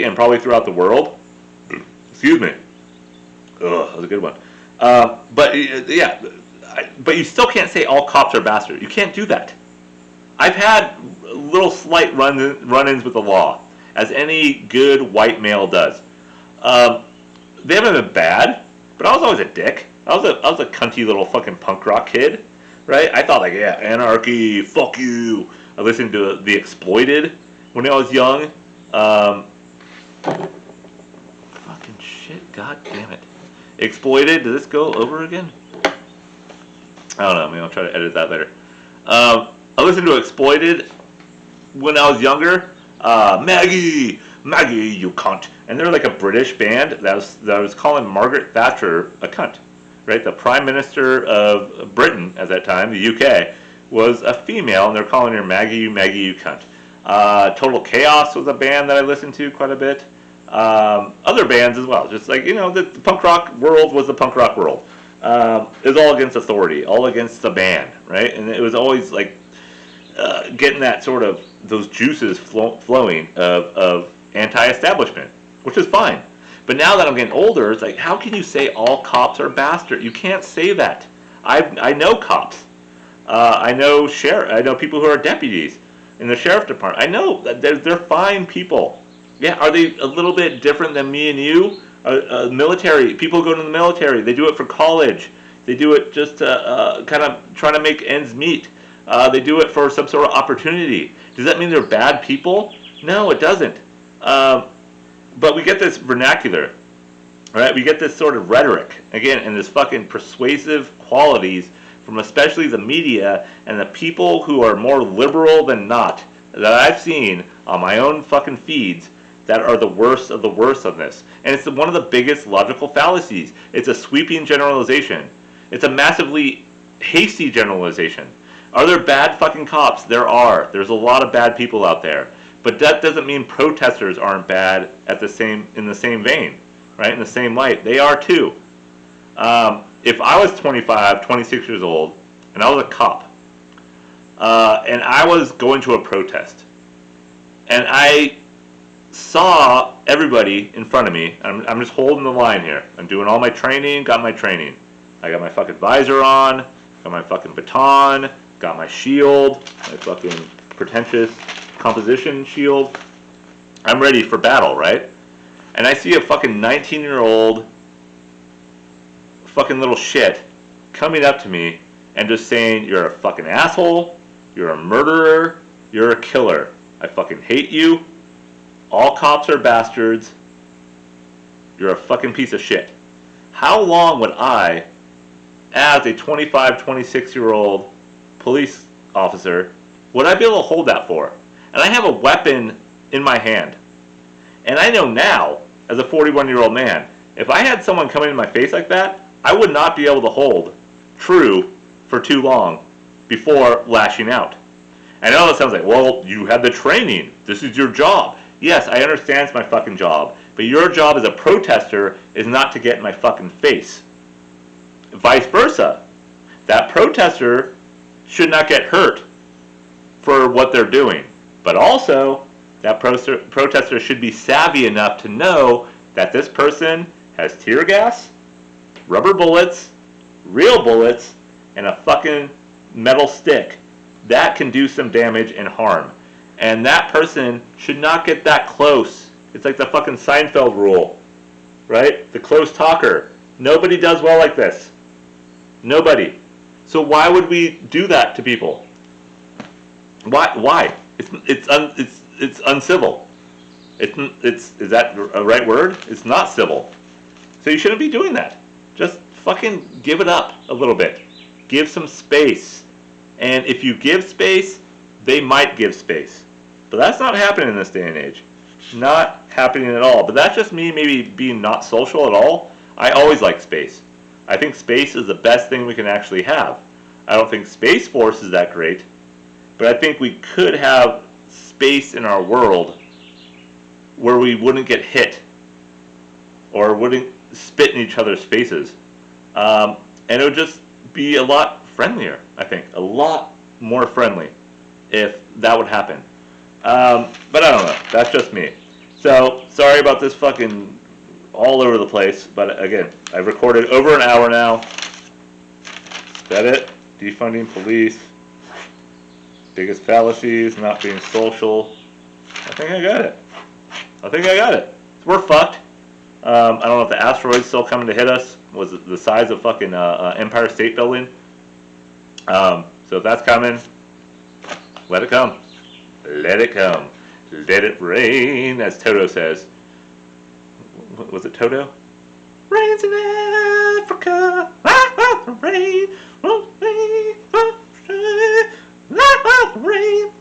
and probably throughout the world. Excuse me. Ugh, that was a good one. But yeah, but you still can't say all cops are bastards. You can't do that. I've had little slight run-ins with the law, as any good white male does. Um, they haven't been bad, but I was always a dick. I was a cunty little fucking punk rock kid, right? I thought like, yeah, anarchy, fuck you. I listened to The Exploited when I was young. Fucking shit, god damn it. Exploited, did this go over again? I don't know, maybe I'll try to edit that later. I listened to Exploited when I was younger. Maggie, you cunt. And they're like a British band that was calling Margaret Thatcher a cunt. Right? The Prime Minister of Britain at that time, the UK, was a female, and they're calling her Maggie, you cunt. Total Chaos was a band that I listened to quite a bit. Other bands as well. Just like, the punk rock world was the punk rock world. It was all against authority, all against the band, right? And it was always like getting that sort of, those juices flowing of anti-establishment, which is fine. But now that I'm getting older, it's like, how can you say all cops are bastards? You can't say that. I know cops. I know people who are deputies in the sheriff department. I know that they're fine people. Yeah, are they a little bit different than me and you? Military people go to the military. They do it for college. They do it just to kind of trying to make ends meet. They do it for some sort of opportunity. Does that mean they're bad people? No, it doesn't. But we get this vernacular, right? We get this sort of rhetoric, again, and this fucking persuasive qualities from especially the media and the people who are more liberal than not that I've seen on my own fucking feeds that are the worst of this. And it's one of the biggest logical fallacies. It's a sweeping generalization. It's a massively hasty generalization. Are there bad fucking cops? There are. There's a lot of bad people out there. But that doesn't mean protesters aren't bad in the same vein, right? In the same light. They are too. If I was 25, 26 years old, and I was a cop, and I was going to a protest, and I saw everybody in front of me, I'm just holding the line here. I'm doing all my training, got my training. I got my fucking visor on, got my fucking baton, got my shield, my fucking pretentious composition shield. I'm ready for battle, right? And I see a fucking 19-year-old fucking little shit coming up to me and just saying, you're a fucking asshole, you're a murderer, you're a killer. I fucking hate you. All cops are bastards. You're a fucking piece of shit. How long would I, as a 25, 26-year-old police officer, would I be able to hold that for? And I have a weapon in my hand. And I know now, as a 41-year-old man, if I had someone coming in my face like that, I would not be able to hold true for too long before lashing out. I know that sounds like, well, you had the training. This is your job. Yes, I understand it's my fucking job. But your job as a protester is not to get in my fucking face. Vice versa. That protester should not get hurt for what they're doing. But also, that protester should be savvy enough to know that this person has tear gas, rubber bullets, real bullets, and a fucking metal stick. That can do some damage and harm. And that person should not get that close. It's like the fucking Seinfeld rule, right? The close talker. Nobody does well like this. Nobody. So why would we do that to people? Why? It's uncivil. Is that a right word? It's not civil. So you shouldn't be doing that. Just fucking give it up a little bit. Give some space. And if you give space, they might give space. But that's not happening in this day and age. Not happening at all. But that's just me maybe being not social at all. I always like space. I think space is the best thing we can actually have. I don't think Space Force is that great. But I think we could have space in our world where we wouldn't get hit or wouldn't spit in each other's faces. And it would just be a lot friendlier, I think. A lot more friendly if that would happen. But I don't know. That's just me. So, sorry about this fucking all over the place, but again, I've recorded over an hour now. Is that it? Defunding police. Biggest fallacies, not being social. I think I got it. We're fucked. I don't know if the asteroid's still coming to hit us. Was it the size of fucking Empire State Building? So if that's coming, let it come. Let it come. Let it rain, as Toto says. Was it Toto? Rains in Africa. Rain, rain, rain, rain.